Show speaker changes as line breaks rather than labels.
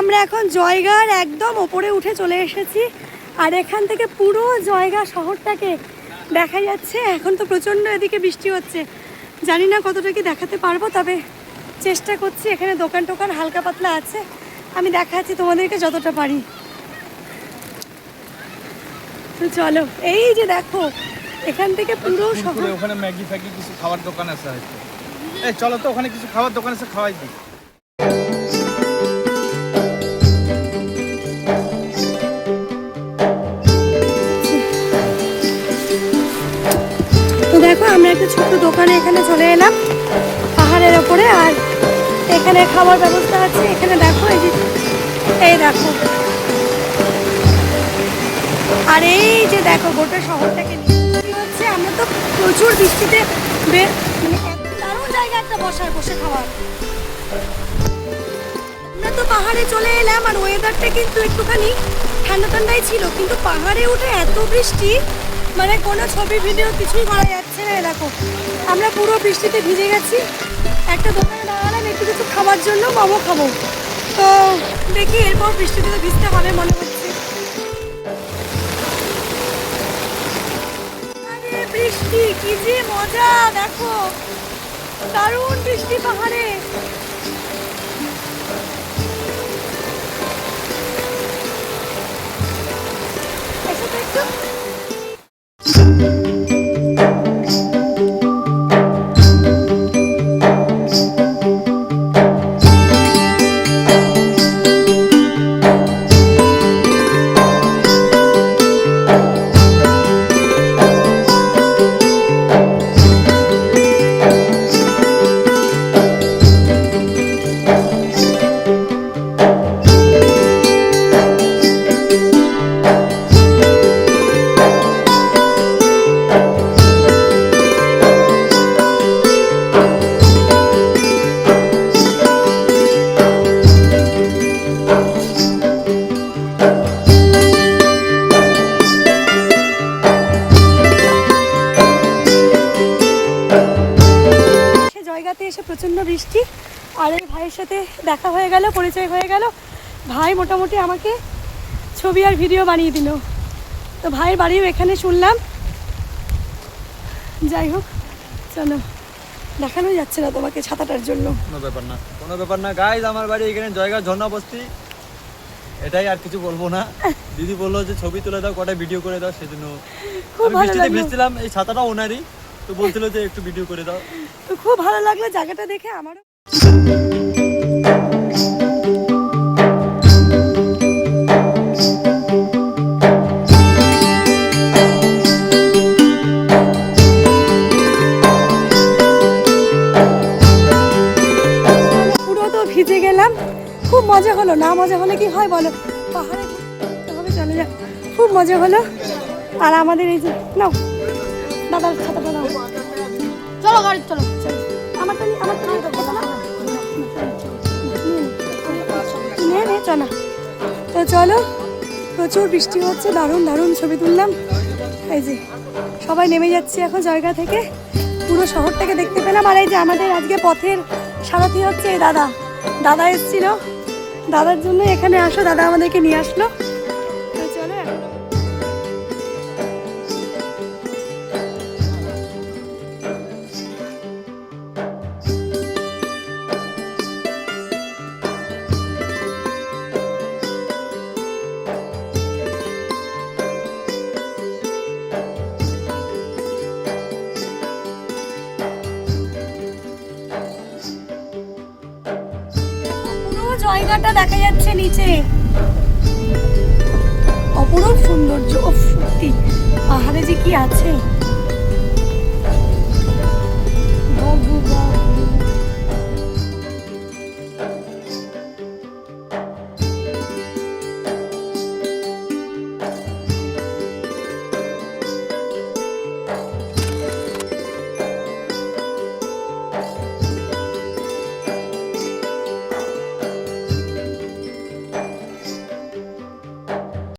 আমরা এখন জয়গার একদম ওপরে উঠে চলে এসেছি। আর এখান থেকে পুরো জয়গা শহরটাকে দেখা যাচ্ছে। এখন তো প্রচণ্ড এদিকে বৃষ্টি হচ্ছে, জানি না কতটা কি দেখাতে পারবো, তবে চেষ্টা করছি। এখানে দোকান টোকান হালকা পাতলা আছে, আমি দেখাচ্ছি তোমাদেরকে যতটা পারি। তো চলো, এই যে দেখো এখান থেকে পুরো শহর।
ওখানে ম্যাগি ফ্যাগি কিছু খাবার দোকান আছে হয়তো। এই চলো তো, ওখানে কিছু খাবার দোকান আছে, খাওয়াই দিই।
তো দেখো আমরা একটা ছোট্ট দোকানে এখানে চলে এলাম পাহাড়ের ওপরে। আর এখানে খাবার ব্যবস্থা আছে। এখানে দেখো এই দেখো, আর এই যে দেখো গোটা শহরটাকে নিয়ে হচ্ছে। আমরা তো প্রচুর বৃষ্টিতে মানে দারুণ জায়গা একটা বসে খাওয়ার। আমরা তো পাহাড়ে চলে এলাম, আর ওয়েদারটা কিন্তু একটুখানি ঠান্ডা ঠান্ডাই ছিল, কিন্তু পাহাড়ে উঠে এত বৃষ্টি, মানে কোনো ছবি ভিডিও কিছুই করা যাচ্ছে না। দেখো আমরা পুরো বৃষ্টিতে ভিজে গেছি। একটা দোকানে দাঁড়ালাম একটু কিছু খাবার জন্য, মোমো খাবো। তো দেখি এরপর বৃষ্টিতে তো ভিজতে হবে মনে হচ্ছে। আরে বৃষ্টি কি যে মজা, দেখো দারুণ বৃষ্টি পাহাড়ে। এসো তো একটু। এসে প্রচণ্ড বৃষ্টি, আর এই ভাইয়ের সাথে দেখা হয়ে গেল, পরিচয় হয়ে গেল। ভাই মোটামুটি আমাকে ছবি আর ভিডিও বানিয়ে দিল। তো ভাইয়ের বাড়িও এখানে শুনলাম। যাই হোক চলো, দেখানো যাচ্ছে না তোমাকে ছাতাটার জন্য।
কোনো ব্যাপার না গাইজ, আমার বাড়ি এখানে জয়গাঁ ঝর্ণা বস্তি, এটাই, আর কিছু বলবো না। দিদি বললো যে ছবি তুলে দাও, কটা ভিডিও করে দাও, সেজন্য বৃষ্টিতে ভিজছিলাম। এই ছাতাটা ওনারই, তো বলছিল যে একটু ভিডিও করে দাও।
তো খুব ভালো লাগলো জায়গাটা দেখে আমারও। পুরো তো ভিজে গেলাম, খুব মজা হলো। না মজা হলে কি হয় বলো, পাহাড়ে ঘুরতে চলে যাক, খুব মজা হলো। আর আমাদের এই যে নাও দাদার ছাতাটা নাও, চলো গাড়ি চলো। আমারটা চলো। তো চলো, প্রচুর বৃষ্টি হচ্ছে, দারুণ দারুণ ছবি তুললাম। এই যে সবাই নেমে যাচ্ছে এখন জায়গা থেকে, পুরো শহরটাকে দেখতে পেলাম। আর এই যে আমাদের আজকে পথের সারথি হচ্ছে এই দাদা এসেছিল, দাদার জন্য এখানে আসো, দাদা আমাদেরকে নিয়ে আসলো। তো চলো জায়গাটা দেখা যাচ্ছে নিচে, অপরূপ সৌন্দর্য। সত্যি পাহাড়ে যে কি আছে।